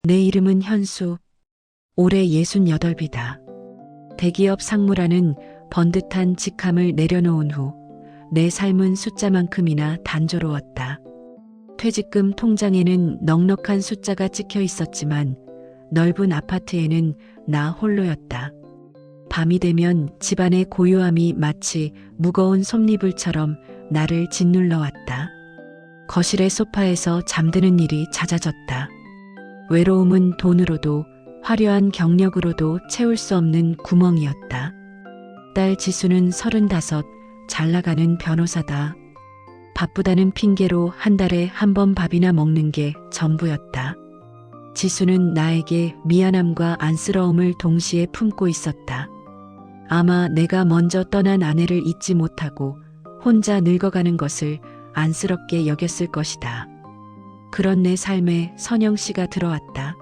내 이름은 현수. 올해 68이다. 대기업 상무라는 번듯한 직함을 내려놓은 후 내 삶은 숫자만큼이나 단조로웠다. 퇴직금 통장에는 넉넉한 숫자가 찍혀 있었지만 넓은 아파트에는 나 홀로였다. 밤이 되면 집안의 고요함이 마치 무거운 솜니불처럼 나를 짓눌러 왔다. 거실의 소파에서 잠드는 일이 잦아졌다. 외로움은 돈으로도 화려한 경력으로도 채울 수 없는 구멍이었다. 딸 지수는 35, 잘 나가는 변호사다. 바쁘다는 핑계로 한 달에 한 번 밥이나 먹는 게 전부였다. 지수는 나에게 미안함과 안쓰러움을 동시에 품고 있었다. 아마 내가 먼저 떠난 아내를 잊지 못하고 혼자 늙어가는 것을 안쓰럽게 여겼을 것이다. 그런 내 삶에 선영 씨가 들어왔다.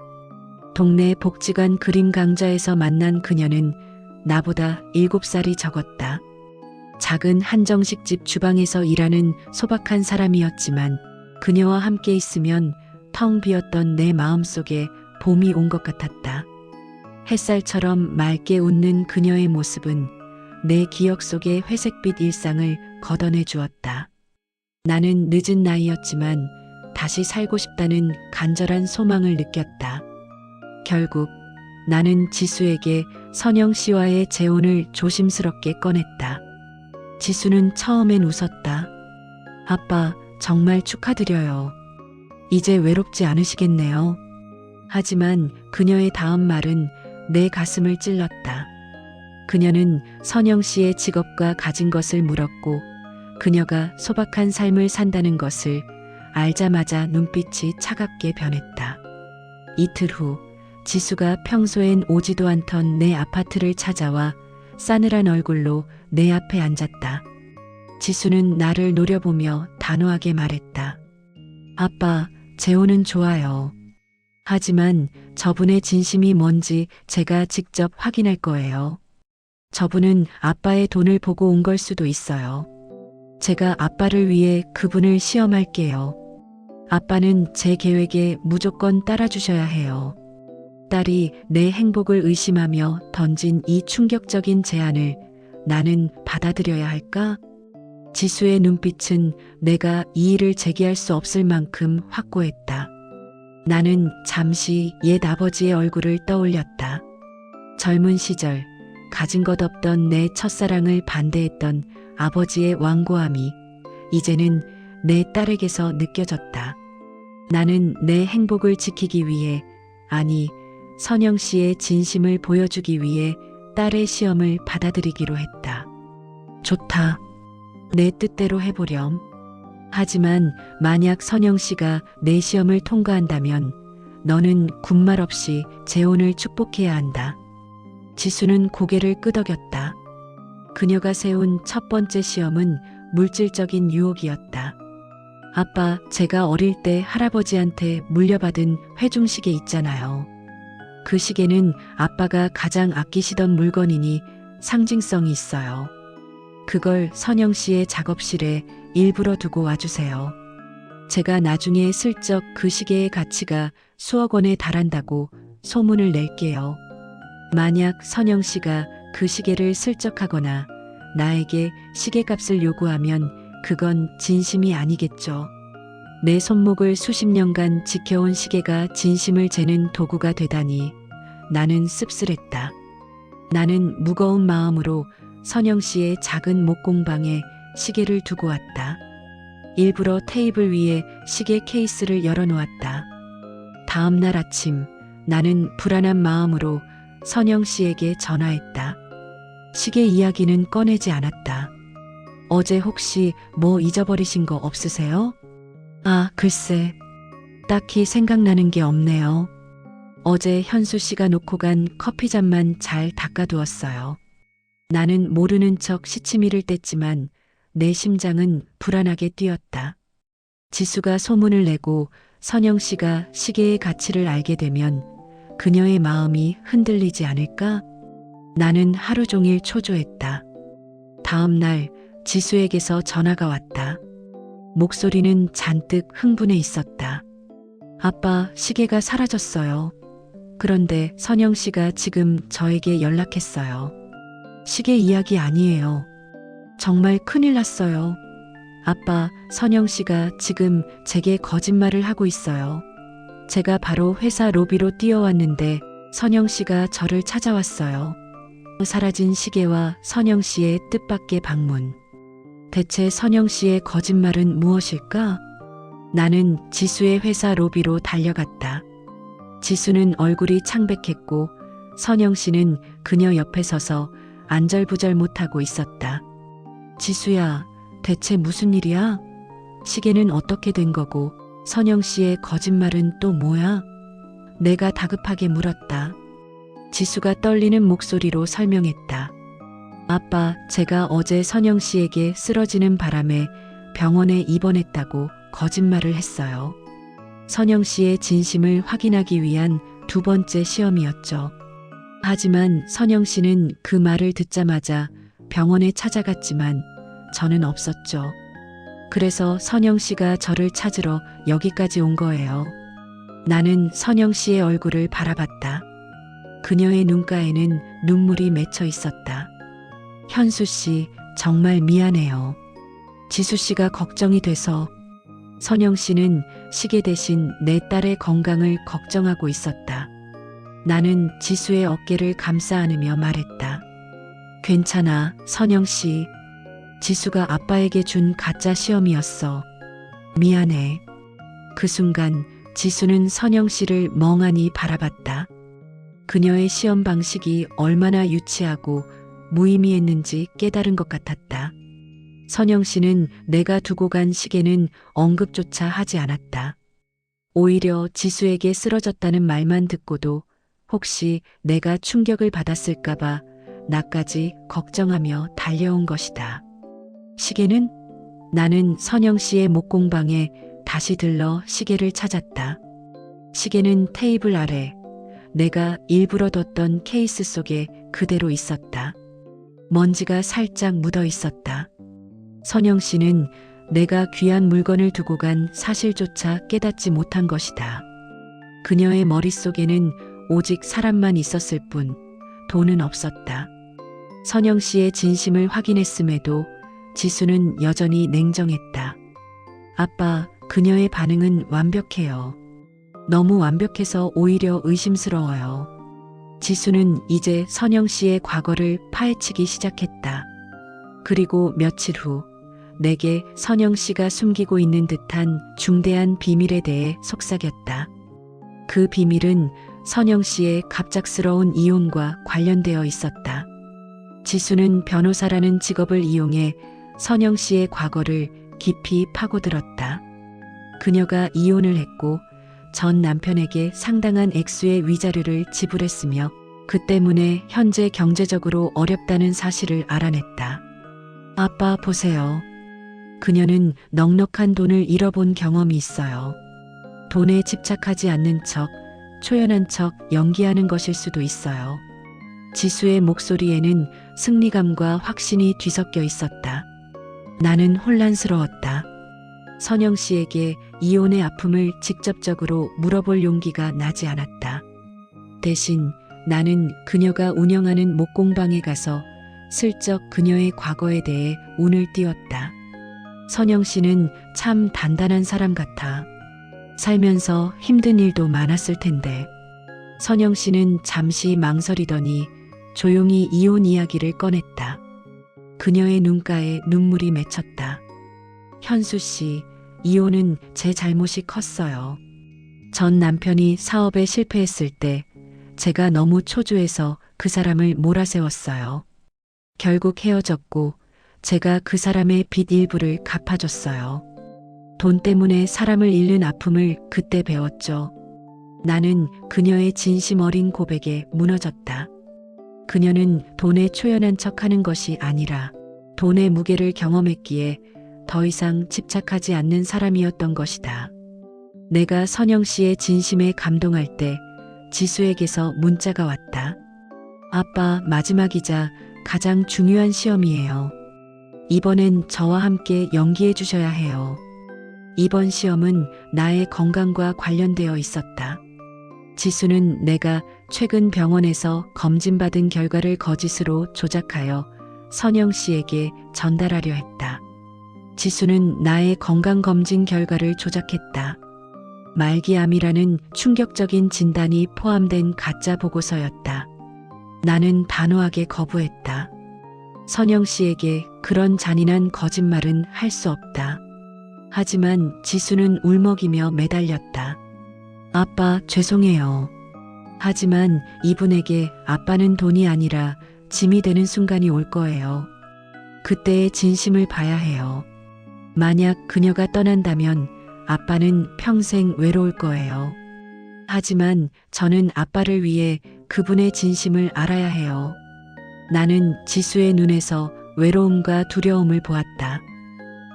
동네 복지관 그림 강좌에서 만난 그녀는 나보다 7살이 적었다. 작은 한정식집 주방에서 일하는 소박한 사람이었지만 그녀와 함께 있으면 텅 비었던 내 마음속에 봄이 온 것 같았다. 햇살처럼 맑게 웃는 그녀의 모습은 내 기억 속의 회색빛 일상을 걷어내 주었다. 나는 늦은 나이였지만 다시 살고 싶다는 간절한 소망을 느꼈다. 결국 나는 지수에게 선영 씨와의 재혼을 조심스럽게 꺼냈다. 지수는 처음엔 웃었다. 아빠, 정말 축하드려요. 이제 외롭지 않으시겠네요. 하지만 그녀의 다음 말은 내 가슴을 찔렀다. 그녀는 선영 씨의 직업과 가진 것을 물었고 그녀가 소박한 삶을 산다는 것을 알자마자 눈빛이 차갑게 변했다. 이틀 후 지수가 평소엔 오지도 않던 내 아파트를 찾아와 싸늘한 얼굴로 내 앞에 앉았다. 지수는 나를 노려보며 단호하게 말했다. 아빠, 재혼은 좋아요. 하지만 저분의 진심이 뭔지 제가 직접 확인할 거예요. 저분은 아빠의 돈을 보고 온 걸 수도 있어요. 제가 아빠를 위해 그분을 시험할게요. 아빠는 제 계획에 무조건 따라주셔야 해요. 딸이 내 행복을 의심하며 던진 이 충격적인 제안을 나는 받아들여야 할까? 지수의 눈빛은 내가 이 일을 제기할 수 없을 만큼 확고했다. 나는 잠시 옛 아버지의 얼굴을 떠올렸다. 젊은 시절 가진 것 없던 내 첫사랑을 반대했던 아버지의 완고함이 이제는 내 딸에게서 느껴졌다. 나는 내 행복을 지키기 위해, 아니, 선영 씨의 진심을 보여주기 위해 딸의 시험을 받아들이기로 했다. 좋다. 내 뜻대로 해보렴. 하지만 만약 선영 씨가 내 시험을 통과한다면 너는 군말 없이 재혼을 축복해야 한다. 지수는 고개를 끄덕였다. 그녀가 세운 첫 번째 시험은 물질적인 유혹이었다. 아빠, 제가 어릴 때 할아버지한테 물려받은 회중시계 있잖아요. 그 시계는 아빠가 가장 아끼시던 물건이니 상징성이 있어요. 그걸 선영 씨의 작업실에 일부러 두고 와주세요. 제가 나중에 슬쩍 그 시계의 가치가 수억 원에 달한다고 소문을 낼게요. 만약 선영 씨가 그 시계를 슬쩍하거나 나에게 시계값을 요구하면 그건 진심이 아니겠죠. 내 손목을 수십 년간 지켜온 시계가 진심을 재는 도구가 되다니 나는 씁쓸했다. 나는 무거운 마음으로 선영 씨의 작은 목공방에 시계를 두고 왔다. 일부러 테이블 위에 시계 케이스를 열어놓았다. 다음 날 아침 나는 불안한 마음으로 선영 씨에게 전화했다. 시계 이야기는 꺼내지 않았다. 어제 혹시 뭐 잊어버리신 거 없으세요? 아, 글쎄. 딱히 생각나는 게 없네요. 어제 현수 씨가 놓고 간 커피잔만 잘 닦아두었어요. 나는 모르는 척 시치미를 뗐지만 내 심장은 불안하게 뛰었다. 지수가 소문을 내고 선영 씨가 시계의 가치를 알게 되면 그녀의 마음이 흔들리지 않을까? 나는 하루 종일 초조했다. 다음 날 지수에게서 전화가 왔다. 목소리는 잔뜩 흥분해 있었다. 아빠, 시계가 사라졌어요. 그런데 선영 씨가 지금 저에게 연락했어요. 시계 이야기 아니에요. 정말 큰일 났어요. 아빠, 선영 씨가 지금 제게 거짓말을 하고 있어요. 제가 바로 회사 로비로 뛰어왔는데 선영 씨가 저를 찾아왔어요. 사라진 시계와 선영 씨의 뜻밖의 방문. 대체 선영 씨의 거짓말은 무엇일까? 나는 지수의 회사 로비로 달려갔다. 지수는 얼굴이 창백했고 선영 씨는 그녀 옆에 서서 안절부절 못하고 있었다. 지수야, 대체 무슨 일이야? 시계는 어떻게 된 거고 선영 씨의 거짓말은 또 뭐야? 내가 다급하게 물었다. 지수가 떨리는 목소리로 설명했다. 아빠, 제가 어제 선영 씨에게 쓰러지는 바람에 병원에 입원했다고 거짓말을 했어요. 선영 씨의 진심을 확인하기 위한 두 번째 시험이었죠. 하지만 선영 씨는 그 말을 듣자마자 병원에 찾아갔지만 저는 없었죠. 그래서 선영 씨가 저를 찾으러 여기까지 온 거예요. 나는 선영 씨의 얼굴을 바라봤다. 그녀의 눈가에는 눈물이 맺혀 있었다. 현수 씨, 정말 미안해요. 지수 씨가 걱정이 돼서. 선영 씨는 시계 대신 내 딸의 건강을 걱정하고 있었다. 나는 지수의 어깨를 감싸 안으며 말했다. 괜찮아, 선영 씨. 지수가 아빠에게 준 가짜 시험이었어. 미안해. 그 순간 지수는 선영 씨를 멍하니 바라봤다. 그녀의 시험 방식이 얼마나 유치하고 무의미했는지 깨달은 것 같았다. 선영 씨는 내가 두고 간 시계는 언급조차 하지 않았다. 오히려 지수에게 쓰러졌다는 말만 듣고도 혹시 내가 충격을 받았을까봐 나까지 걱정하며 달려온 것이다. 시계는? 나는 선영 씨의 목공방에 다시 들러 시계를 찾았다. 시계는 테이블 아래 내가 일부러 뒀던 케이스 속에 그대로 있었다. 먼지가 살짝 묻어 있었다. 선영 씨는 내가 귀한 물건을 두고 간 사실조차 깨닫지 못한 것이다. 그녀의 머릿속에는 오직 사람만 있었을 뿐 돈은 없었다. 선영 씨의 진심을 확인했음에도 지수는 여전히 냉정했다. 아빠, 그녀의 반응은 완벽해요. 너무 완벽해서 오히려 의심스러워요. 지수는 이제 선영 씨의 과거를 파헤치기 시작했다. 그리고 며칠 후 내게 선영 씨가 숨기고 있는 듯한 중대한 비밀에 대해 속삭였다. 그 비밀은 선영 씨의 갑작스러운 이혼과 관련되어 있었다. 지수는 변호사라는 직업을 이용해 선영 씨의 과거를 깊이 파고들었다. 그녀가 이혼을 했고 전 남편에게 상당한 액수의 위자료를 지불했으며 그 때문에 현재 경제적으로 어렵다는 사실을 알아냈다. 아빠, 보세요. 그녀는 넉넉한 돈을 잃어본 경험이 있어요. 돈에 집착하지 않는 척, 초연한 척 연기하는 것일 수도 있어요. 지수의 목소리에는 승리감과 확신이 뒤섞여 있었다. 나는 혼란스러웠다. 선영 씨에게 이혼의 아픔을 직접적으로 물어볼 용기가 나지 않았다. 대신 나는 그녀가 운영하는 목공방에 가서 슬쩍 그녀의 과거에 대해 운을 띄웠다. 선영 씨는 참 단단한 사람 같아. 살면서 힘든 일도 많았을 텐데. 선영 씨는 잠시 망설이더니 조용히 이혼 이야기를 꺼냈다. 그녀의 눈가에 눈물이 맺혔다. 현수 씨, 이혼은 제 잘못이 컸어요. 전 남편이 사업에 실패했을 때 제가 너무 초조해서 그 사람을 몰아세웠어요. 결국 헤어졌고 제가 그 사람의 빚 일부를 갚아줬어요. 돈 때문에 사람을 잃는 아픔을 그때 배웠죠. 나는 그녀의 진심 어린 고백에 무너졌다. 그녀는 돈에 초연한 척하는 것이 아니라 돈의 무게를 경험했기에 더 이상 집착하지 않는 사람이었던 것이다. 내가 선영 씨의 진심에 감동할 때 지수에게서 문자가 왔다. 아빠, 마지막이자 가장 중요한 시험이에요. 이번엔 저와 함께 연기해 주셔야 해요. 이번 시험은 나의 건강과 관련되어 있었다. 지수는 내가 최근 병원에서 검진받은 결과를 거짓으로 조작하여 선영 씨에게 전달하려 했다. 지수는 나의 건강검진 결과를 조작했다. 말기암이라는 충격적인 진단이 포함된 가짜 보고서였다. 나는 단호하게 거부했다. 선영 씨에게 그런 잔인한 거짓말은 할 수 없다. 하지만 지수는 울먹이며 매달렸다. 아빠, 죄송해요. 하지만 이분에게 아빠는 돈이 아니라 짐이 되는 순간이 올 거예요. 그때의 진심을 봐야 해요. 만약 그녀가 떠난다면 아빠는 평생 외로울 거예요. 하지만 저는 아빠를 위해 그분의 진심을 알아야 해요. 나는 지수의 눈에서 외로움과 두려움을 보았다.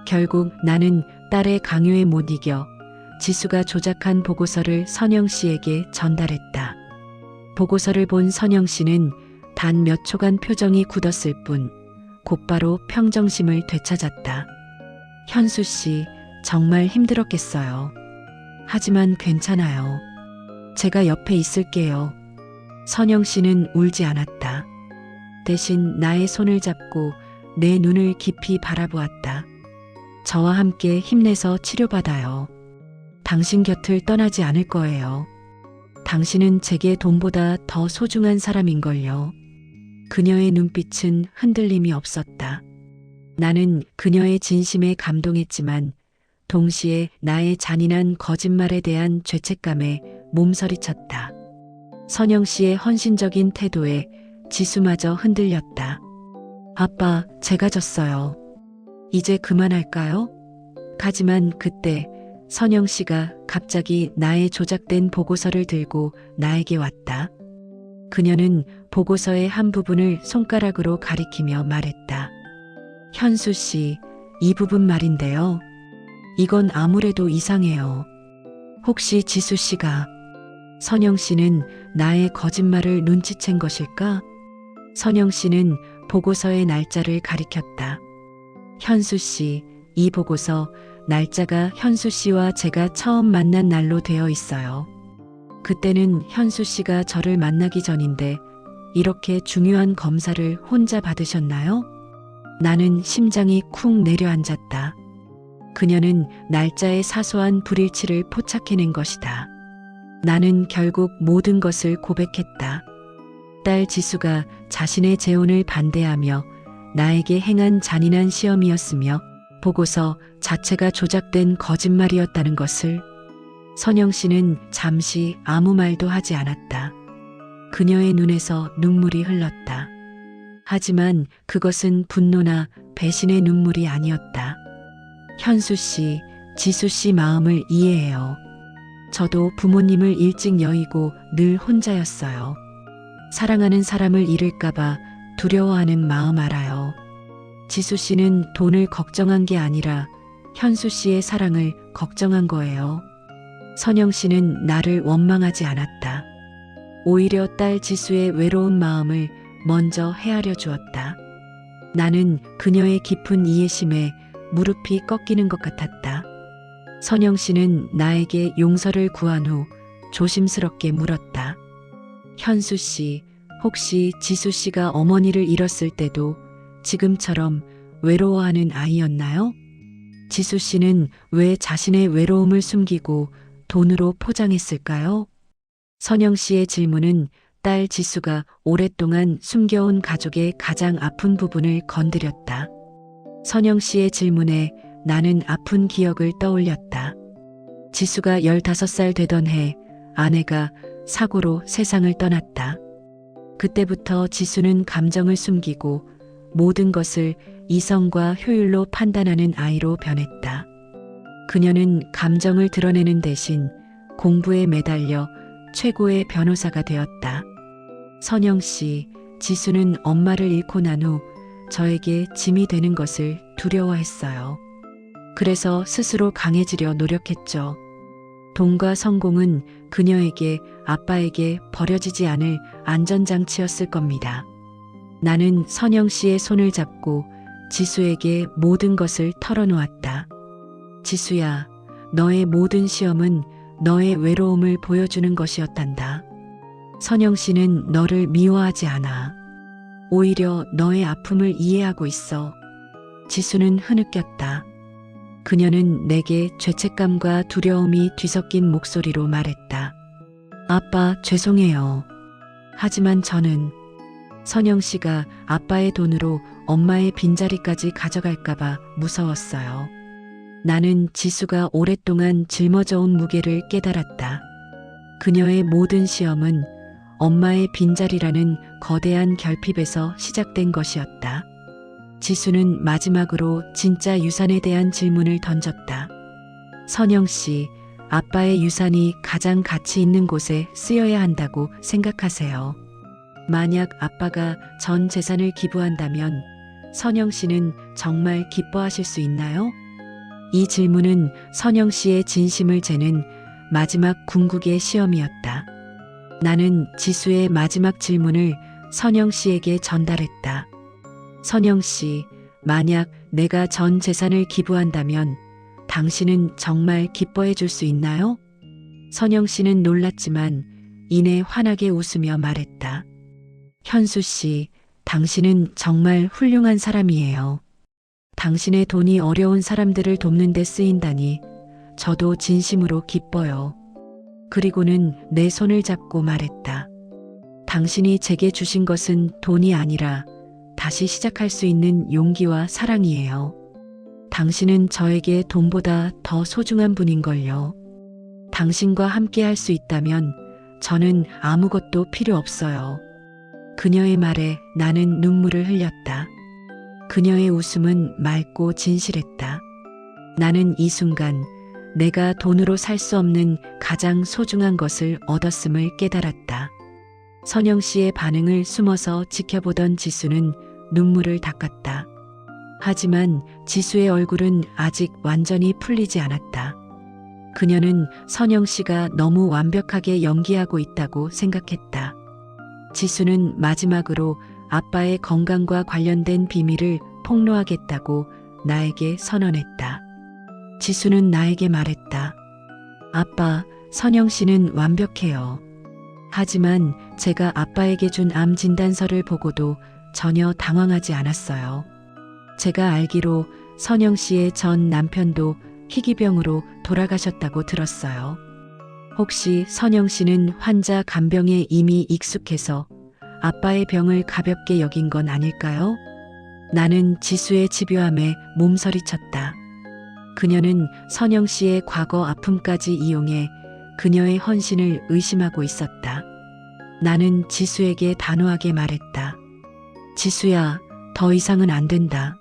결국 나는 딸의 강요에 못 이겨 지수가 조작한 보고서를 선영 씨에게 전달했다. 보고서를 본 선영 씨는 단 몇 초간 표정이 굳었을 뿐 곧바로 평정심을 되찾았다. 현수 씨, 정말 힘들었겠어요. 하지만 괜찮아요. 제가 옆에 있을게요. 선영 씨는 울지 않았다. 대신 나의 손을 잡고 내 눈을 깊이 바라보았다. 저와 함께 힘내서 치료받아요. 당신 곁을 떠나지 않을 거예요. 당신은 제게 돈보다 더 소중한 사람인걸요. 그녀의 눈빛은 흔들림이 없었다. 나는 그녀의 진심에 감동했지만 동시에 나의 잔인한 거짓말에 대한 죄책감에 몸서리쳤다. 선영 씨의 헌신적인 태도에 지수마저 흔들렸다. 아빠, 제가 졌어요. 이제 그만할까요? 하지만 그때 선영 씨가 갑자기 나의 조작된 보고서를 들고 나에게 왔다. 그녀는 보고서의 한 부분을 손가락으로 가리키며 말했다. 현수 씨, 이 부분 말인데요. 이건 아무래도 이상해요. 혹시 지수 씨가… 선영 씨는 나의 거짓말을 눈치챈 것일까? 선영 씨는 보고서의 날짜를 가리켰다. 현수 씨, 이 보고서 날짜가 현수 씨와 제가 처음 만난 날로 되어 있어요. 그때는 현수 씨가 저를 만나기 전인데 이렇게 중요한 검사를 혼자 받으셨나요? 나는 심장이 쿵 내려앉았다. 그녀는 날짜의 사소한 불일치를 포착해낸 것이다. 나는 결국 모든 것을 고백했다. 딸 지수가 자신의 재혼을 반대하며 나에게 행한 잔인한 시험이었으며 보고서 자체가 조작된 거짓말이었다는 것을. 선영 씨는 잠시 아무 말도 하지 않았다. 그녀의 눈에서 눈물이 흘렀다. 하지만 그것은 분노나 배신의 눈물이 아니었다. 현수 씨, 지수 씨 마음을 이해해요. 저도 부모님을 일찍 여의고 늘 혼자였어요. 사랑하는 사람을 잃을까봐 두려워하는 마음 알아요. 지수 씨는 돈을 걱정한 게 아니라 현수 씨의 사랑을 걱정한 거예요. 선영 씨는 나를 원망하지 않았다. 오히려 딸 지수의 외로운 마음을 먼저 헤아려 주었다. 나는 그녀의 깊은 이해심에 무릎이 꺾이는 것 같았다. 선영 씨는 나에게 용서를 구한 후 조심스럽게 물었다. 현수 씨, 혹시 지수 씨가 어머니를 잃었을 때도 지금처럼 외로워하는 아이였나요? 지수 씨는 왜 자신의 외로움을 숨기고 돈으로 포장했을까요? 선영 씨의 질문은 딸 지수가 오랫동안 숨겨온 가족의 가장 아픈 부분을 건드렸다. 선영 씨의 질문에 나는 아픈 기억을 떠올렸다. 지수가 15살 되던 해 아내가 사고로 세상을 떠났다. 그때부터 지수는 감정을 숨기고 모든 것을 이성과 효율로 판단하는 아이로 변했다. 그녀는 감정을 드러내는 대신 공부에 매달려 최고의 변호사가 되었다. 선영 씨, 지수는 엄마를 잃고 난 후 저에게 짐이 되는 것을 두려워했어요. 그래서 스스로 강해지려 노력했죠. 돈과 성공은 그녀에게, 아빠에게 버려지지 않을 안전장치였을 겁니다. 나는 선영 씨의 손을 잡고 지수에게 모든 것을 털어놓았다. 지수야, 너의 모든 시험은 너의 외로움을 보여주는 것이었단다. 선영 씨는 너를 미워하지 않아. 오히려 너의 아픔을 이해하고 있어. 지수는 흐느꼈다. 그녀는 내게 죄책감과 두려움이 뒤섞인 목소리로 말했다. 아빠, 죄송해요. 하지만 저는 선영 씨가 아빠의 돈으로 엄마의 빈자리까지 가져갈까봐 무서웠어요. 나는 지수가 오랫동안 짊어져 온 무게를 깨달았다. 그녀의 모든 시험은 엄마의 빈자리라는 거대한 결핍에서 시작된 것이었다. 지수는 마지막으로 진짜 유산에 대한 질문을 던졌다. 선영 씨, 아빠의 유산이 가장 가치 있는 곳에 쓰여야 한다고 생각하세요. 만약 아빠가 전 재산을 기부한다면 선영 씨는 정말 기뻐하실 수 있나요? 이 질문은 선영 씨의 진심을 재는 마지막 궁극의 시험이었다. 나는 지수의 마지막 질문을 선영 씨에게 전달했다. 선영 씨, 만약 내가 전 재산을 기부한다면 당신은 정말 기뻐해 줄 수 있나요? 선영 씨는 놀랐지만 이내 환하게 웃으며 말했다. 현수 씨, 당신은 정말 훌륭한 사람이에요. 당신의 돈이 어려운 사람들을 돕는 데 쓰인다니 저도 진심으로 기뻐요. 그리고는 내 손을 잡고 말했다. 당신이 제게 주신 것은 돈이 아니라 다시 시작할 수 있는 용기와 사랑이에요. 당신은 저에게 돈보다 더 소중한 분인걸요. 당신과 함께 할 수 있다면 저는 아무것도 필요 없어요. 그녀의 말에 나는 눈물을 흘렸다. 그녀의 웃음은 맑고 진실했다. 나는 이 순간 내가 돈으로 살 수 없는 가장 소중한 것을 얻었음을 깨달았다. 선영 씨의 반응을 숨어서 지켜보던 지수는 눈물을 닦았다. 하지만 지수의 얼굴은 아직 완전히 풀리지 않았다. 그녀는 선영 씨가 너무 완벽하게 연기하고 있다고 생각했다. 지수는 마지막으로 아빠의 건강과 관련된 비밀을 폭로하겠다고 나에게 선언했다. 지수는 나에게 말했다. 아빠, 선영 씨는 완벽해요. 하지만 제가 아빠에게 준 암 진단서를 보고도 전혀 당황하지 않았어요. 제가 알기로 선영 씨의 전 남편도 희귀병으로 돌아가셨다고 들었어요. 혹시 선영 씨는 환자 간병에 이미 익숙해서 아빠의 병을 가볍게 여긴 건 아닐까요? 나는 지수의 집요함에 몸서리쳤다. 그녀는 선영 씨의 과거 아픔까지 이용해 그녀의 헌신을 의심하고 있었다. 나는 지수에게 단호하게 말했다. 지수야, 더 이상은 안 된다.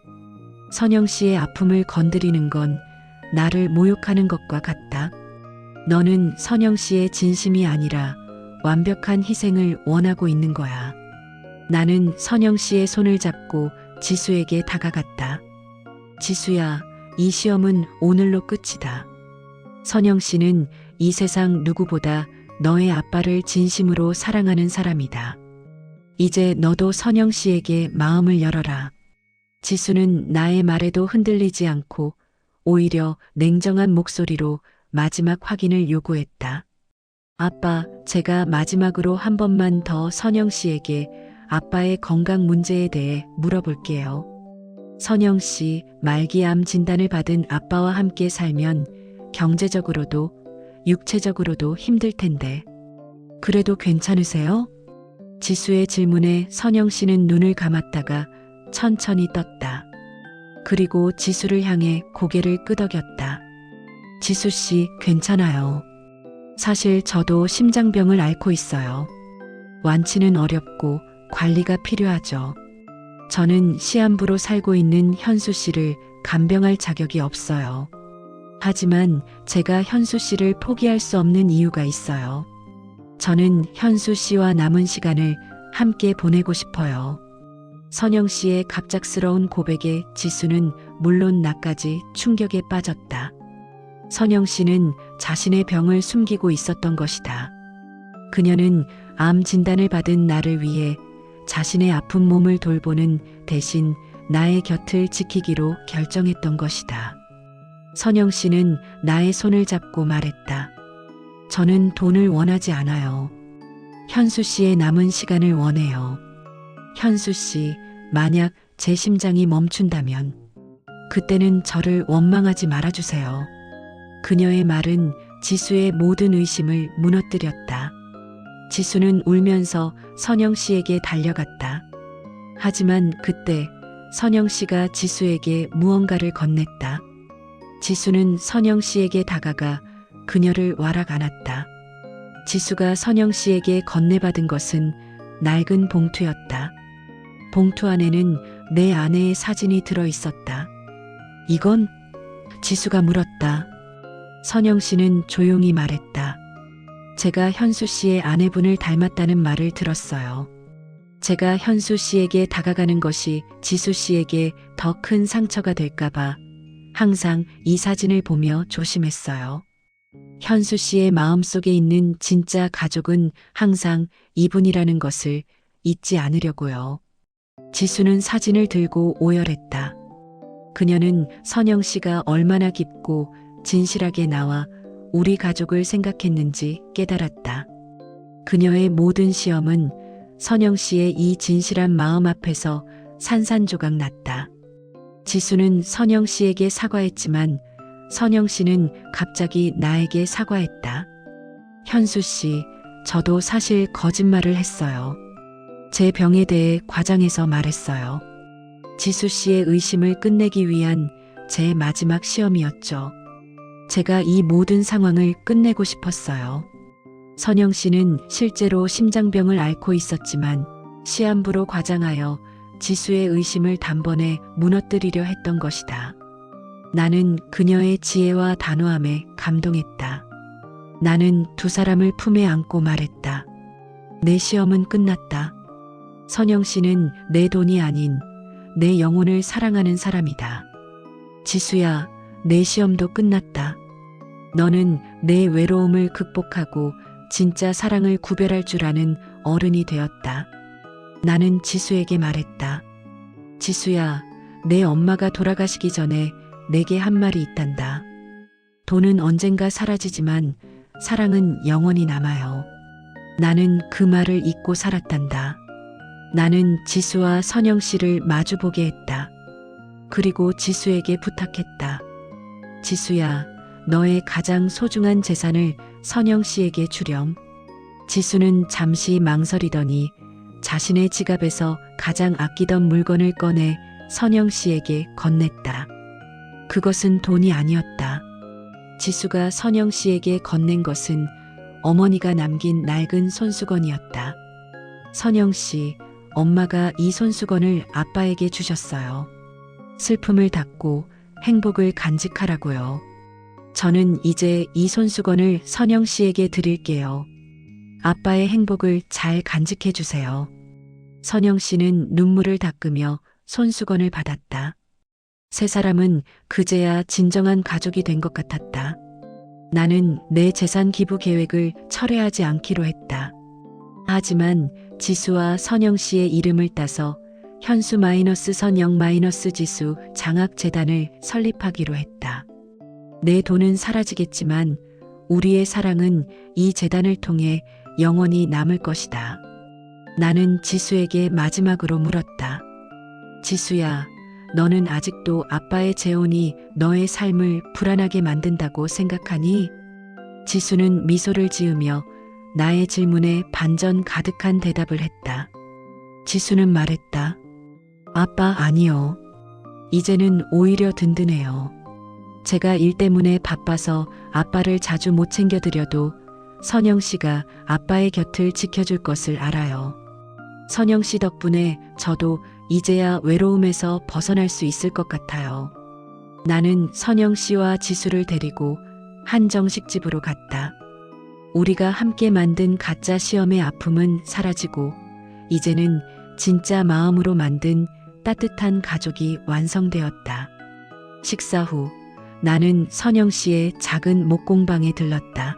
선영 씨의 아픔을 건드리는 건 나를 모욕하는 것과 같다. 너는 선영 씨의 진심이 아니라 완벽한 희생을 원하고 있는 거야. 나는 선영 씨의 손을 잡고 지수에게 다가갔다. 지수야, 이 시험은 오늘로 끝이다. 선영 씨는 이 세상 누구보다 너의 아빠를 진심으로 사랑하는 사람이다. 이제 너도 선영 씨에게 마음을 열어라. 지수는 나의 말에도 흔들리지 않고 오히려 냉정한 목소리로 마지막 확인을 요구했다. 아빠, 제가 마지막으로 한 번만 더 선영 씨에게 아빠의 건강 문제에 대해 물어볼게요. 선영 씨, 말기암 진단을 받은 아빠와 함께 살면 경제적으로도 육체적으로도 힘들 텐데. 그래도 괜찮으세요? 지수의 질문에 선영 씨는 눈을 감았다가 천천히 떴다. 그리고 지수를 향해 고개를 끄덕였다. 지수 씨, 괜찮아요. 사실 저도 심장병을 앓고 있어요. 완치는 어렵고 관리가 필요하죠. 저는 시한부로 살고 있는 현수 씨를 간병할 자격이 없어요. 하지만 제가 현수 씨를 포기할 수 없는 이유가 있어요. 저는 현수 씨와 남은 시간을 함께 보내고 싶어요. 선영 씨의 갑작스러운 고백에 지수는 물론 나까지 충격에 빠졌다. 선영 씨는 자신의 병을 숨기고 있었던 것이다. 그녀는 암 진단을 받은 나를 위해 자신의 아픈 몸을 돌보는 대신 나의 곁을 지키기로 결정했던 것이다. 선영 씨는 나의 손을 잡고 말했다. 저는 돈을 원하지 않아요. 현수 씨의 남은 시간을 원해요. 현수 씨, 만약 제 심장이 멈춘다면 그때는 저를 원망하지 말아주세요. 그녀의 말은 지수의 모든 의심을 무너뜨렸다. 지수는 울면서 선영 씨에게 달려갔다. 하지만 그때 선영 씨가 지수에게 무언가를 건넸다. 지수는 선영 씨에게 다가가 그녀를 와락 안았다. 지수가 선영 씨에게 건네받은 것은 낡은 봉투였다. 봉투 안에는 내 아내의 사진이 들어 있었다. 이건? 지수가 물었다. 선영 씨는 조용히 말했다. 제가 현수 씨의 아내분을 닮았다는 말을 들었어요. 제가 현수 씨에게 다가가는 것이 지수 씨에게 더 큰 상처가 될까봐 항상 이 사진을 보며 조심했어요. 현수 씨의 마음속에 있는 진짜 가족은 항상 이분이라는 것을 잊지 않으려고요. 지수는 사진을 들고 오열했다. 그녀는 선영 씨가 얼마나 깊고 진실하게 나와 우리 가족을 생각했는지 깨달았다. 그녀의 모든 시험은 선영 씨의 이 진실한 마음 앞에서 산산조각 났다. 지수는 선영 씨에게 사과했지만 선영 씨는 갑자기 나에게 사과했다. 현수 씨, 저도 사실 거짓말을 했어요. 제 병에 대해 과장해서 말했어요. 지수 씨의 의심을 끝내기 위한 제 마지막 시험이었죠. 제가 이 모든 상황을 끝내고 싶었어요. 선영 씨는 실제로 심장병을 앓고 있었지만 시한부로 과장하여 지수의 의심을 단번에 무너뜨리려 했던 것이다. 나는 그녀의 지혜와 단호함에 감동했다. 나는 두 사람을 품에 안고 말했다. 내 시험은 끝났다. 선영 씨는 내 돈이 아닌 내 영혼을 사랑하는 사람이다. 지수야, 내 시험도 끝났다. 너는 내 외로움을 극복하고 진짜 사랑을 구별할 줄 아는 어른이 되었다. 나는 지수에게 말했다. 지수야, 내 엄마가 돌아가시기 전에 내게 한 말이 있단다. 돈은 언젠가 사라지지만 사랑은 영원히 남아요. 나는 그 말을 잊고 살았단다. 나는 지수와 선영 씨를 마주보게 했다. 그리고 지수에게 부탁했다. 지수야, 너의 가장 소중한 재산을 선영 씨에게 주렴. 지수는 잠시 망설이더니 자신의 지갑에서 가장 아끼던 물건을 꺼내 선영 씨에게 건넸다. 그것은 돈이 아니었다. 지수가 선영 씨에게 건넨 것은 어머니가 남긴 낡은 손수건이었다. 선영 씨, 엄마가 이 손수건을 아빠에게 주셨어요. 슬픔을 닦고 행복을 간직하라고요. 저는 이제 이 손수건을 선영 씨에게 드릴게요. 아빠의 행복을 잘 간직해 주세요. 선영 씨는 눈물을 닦으며 손수건을 받았다. 세 사람은 그제야 진정한 가족이 된 것 같았다. 나는 내 재산 기부 계획을 철회하지 않기로 했다. 하지만 지수와 선영 씨의 이름을 따서 현수 선영 지수 장학재단을 설립하기로 했다. 내 돈은 사라지겠지만 우리의 사랑은 이 재단을 통해 영원히 남을 것이다. 나는 지수에게 마지막으로 물었다. 지수야, 너는 아직도 아빠의 재혼이 너의 삶을 불안하게 만든다고 생각하니? 지수는 미소를 지으며 나의 질문에 반전 가득한 대답을 했다. 지수는 말했다. 아빠, 아니요. 이제는 오히려 든든해요. 제가 일 때문에 바빠서 아빠를 자주 못 챙겨드려도 선영 씨가 아빠의 곁을 지켜줄 것을 알아요. 선영 씨 덕분에 저도 이제야 외로움에서 벗어날 수 있을 것 같아요. 나는 선영 씨와 지수를 데리고 한정식집으로 갔다. 우리가 함께 만든 가짜 시험의 아픔은 사라지고 이제는 진짜 마음으로 만든 따뜻한 가족이 완성되었다. 식사 후 나는 선영 씨의 작은 목공방에 들렀다.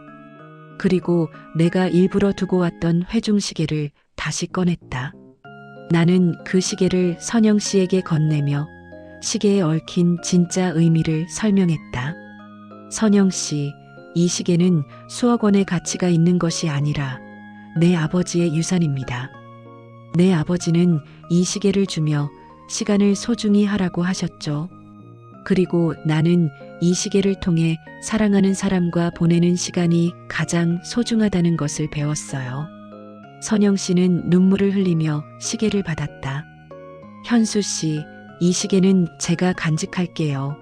그리고 내가 일부러 두고 왔던 회중시계를 다시 꺼냈다. 나는 그 시계를 선영 씨에게 건네며 시계에 얽힌 진짜 의미를 설명했다. 선영 씨, 이 시계는 수억 원의 가치가 있는 것이 아니라 내 아버지의 유산입니다. 내 아버지는 이 시계를 주며 시간을 소중히 하라고 하셨죠. 그리고 나는 이 시계를 통해 사랑하는 사람과 보내는 시간이 가장 소중하다는 것을 배웠어요. 선영 씨는 눈물을 흘리며 시계를 받았다. 현수 씨, 이 시계는 제가 간직할게요.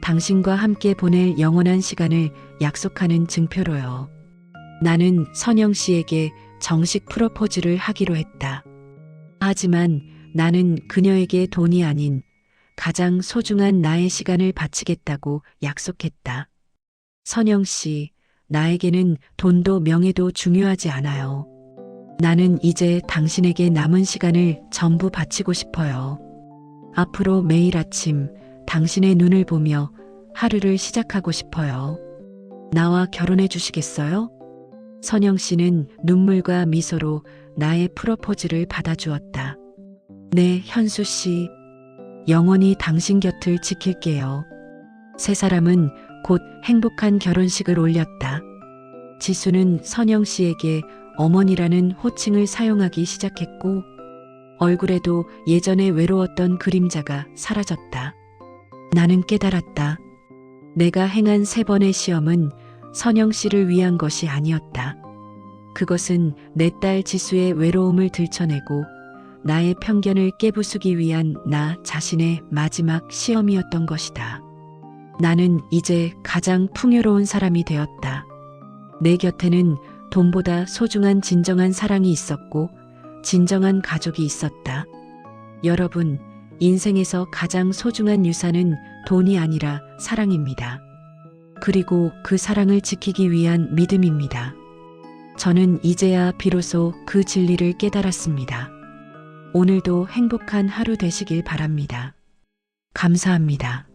당신과 함께 보낼 영원한 시간을 약속하는 증표로요. 나는 선영 씨에게 정식 프로포즈를 하기로 했다. 하지만 나는 그녀에게 돈이 아닌 가장 소중한 나의 시간을 바치겠다고 약속했다. 선영 씨, 나에게는 돈도 명예도 중요하지 않아요. 나는 이제 당신에게 남은 시간을 전부 바치고 싶어요. 앞으로 매일 아침 당신의 눈을 보며 하루를 시작하고 싶어요. 나와 결혼해 주시겠어요? 선영 씨는 눈물과 미소로 나의 프로포즈를 받아주었다. 네, 현수 씨. 영원히 당신 곁을 지킬게요. 세 사람은 곧 행복한 결혼식을 올렸다. 지수는 선영 씨에게 어머니라는 호칭을 사용하기 시작했고, 얼굴에도 예전에 외로웠던 그림자가 사라졌다. 나는 깨달았다. 내가 행한 3번의 시험은 선영 씨를 위한 것이 아니었다. 그것은 내 딸 지수의 외로움을 들춰내고 나의 편견을 깨부수기 위한 나 자신의 마지막 시험이었던 것이다. 나는 이제 가장 풍요로운 사람이 되었다. 내 곁에는 돈보다 소중한 진정한 사랑이 있었고 진정한 가족이 있었다. 여러분, 인생에서 가장 소중한 유산은 돈이 아니라 사랑입니다. 그리고 그 사랑을 지키기 위한 믿음입니다. 저는 이제야 비로소 그 진리를 깨달았습니다. 오늘도 행복한 하루 되시길 바랍니다. 감사합니다.